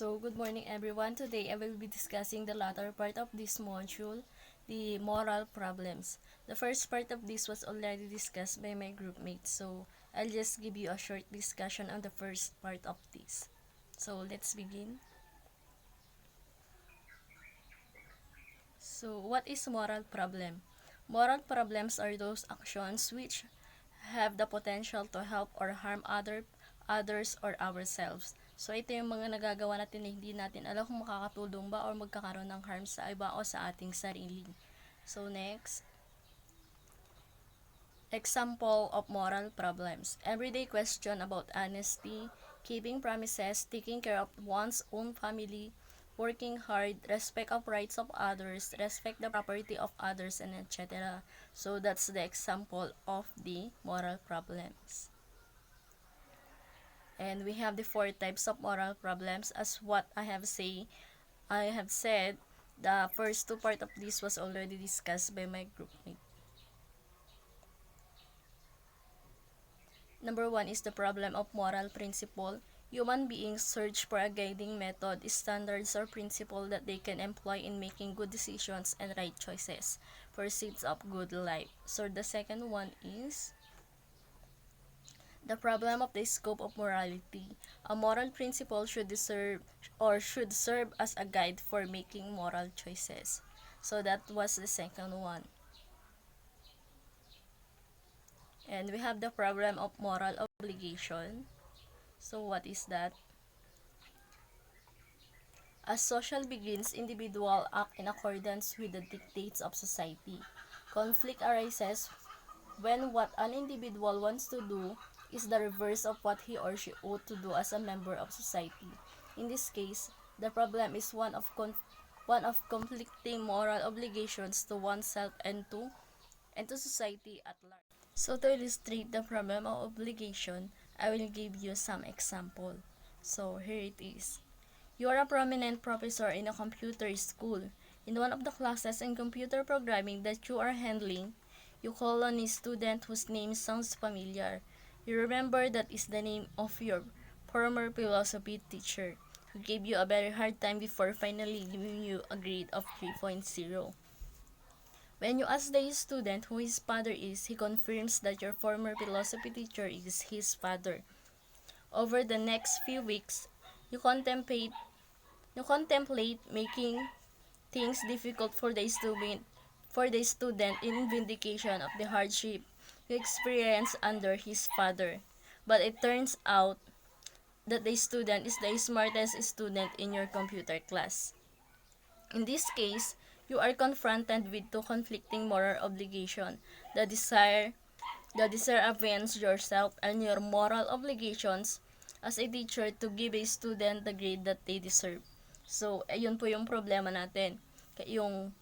So, good morning everyone. Today I will be discussing the latter part of this module, the moral problems. The first part of this was already discussed by my groupmates, so I'll just give you a short discussion on the first part of this. So, let's begin. So, what is moral problem? Moral problems are those actions which have the potential to help or harm others or ourselves. So, ito yung mga nagagawa natin na hindi natin alam kung makakatulong ba or magkakaroon ng harm sa iba o sa ating sarili. So, next. Example of moral problems. Everyday question about honesty, keeping promises, taking care of one's own family, working hard, respect of rights of others, respect the property of others, and etc. So that's the example of the moral problems. And we have the four types of moral problems as what I have said, the first two part of this was already discussed by my groupmate. Number one is the problem of moral principle. Human beings search for a guiding method, standards, or principle that they can employ in making good decisions and right choices for seeds of good life. So the second one is the problem of the scope of morality. A moral principle should serve as a guide for making moral choices. So that was the second one. And we have the problem of moral obligation. So what is that? As social begins, individual act in accordance with the dictates of society. Conflict arises when what an individual wants to do is the reverse of what he or she ought to do as a member of society. In this case, the problem is one of conflicting moral obligations to oneself and to society at large. So to illustrate the problem of obligation, I will give you some example. So here it is. You are a prominent professor in a computer school. In one of the classes in computer programming that you are handling, you call on a student whose name sounds familiar. You remember that is the name of your former philosophy teacher, who gave you a very hard time before finally giving you a grade of 3.0. When you ask the student who his father is, he confirms that your former philosophy teacher is his father. Over the next few weeks, you contemplate making things difficult for the student in vindication of the hardship you experience under his father. But it turns out that the student is the smartest student in your computer class. In this case, you are confronted with two conflicting moral obligations: the desire avenge yourself and your moral obligations as a teacher to give a student the grade that they deserve. So, ayun po yung problema natin. Yung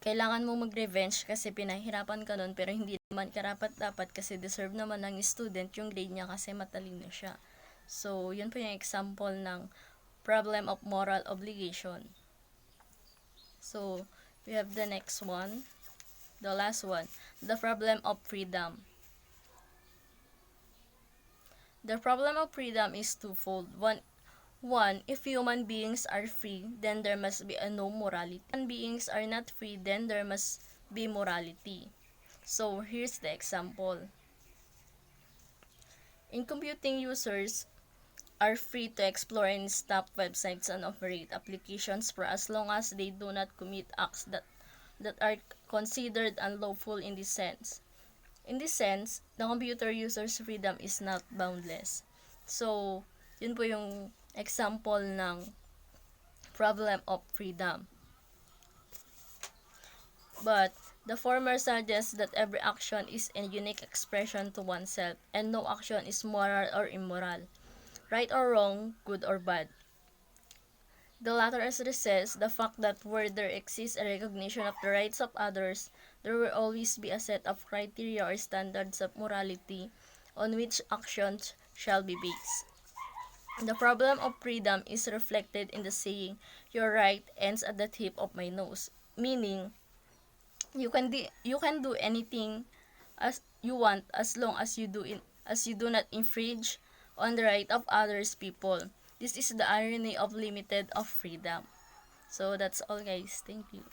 kailangan mo mag-revenge kasi pinahirapan ka nun pero hindi naman karapat-dapat kasi deserve naman ng student yung grade niya kasi matalino siya. So, yun po yung example ng problem of moral obligation. So, we have the next one. The last one, the problem of freedom. The problem of freedom is twofold. One, if human beings are free, then there must be a no morality. If human beings are not free, then there must be morality. So, here's the example. In computing, users are free to explore and stop websites and operate applications for as long as they do not commit acts that are considered unlawful in this sense. In this sense, the computer user's freedom is not boundless. So, yun po yung example ng problem of freedom. But, the former suggests that every action is a unique expression to oneself, and no action is moral or immoral, right or wrong, good or bad. The latter says the fact that where there exists a recognition of the rights of others, there will always be a set of criteria or standards of morality on which actions shall be based. The problem of freedom is reflected in the saying, "Your right ends at the tip of my nose," meaning you can do anything as you want as long as you do not infringe on the right of others people. This is the irony of limited of freedom. So that's all guys. Thank you.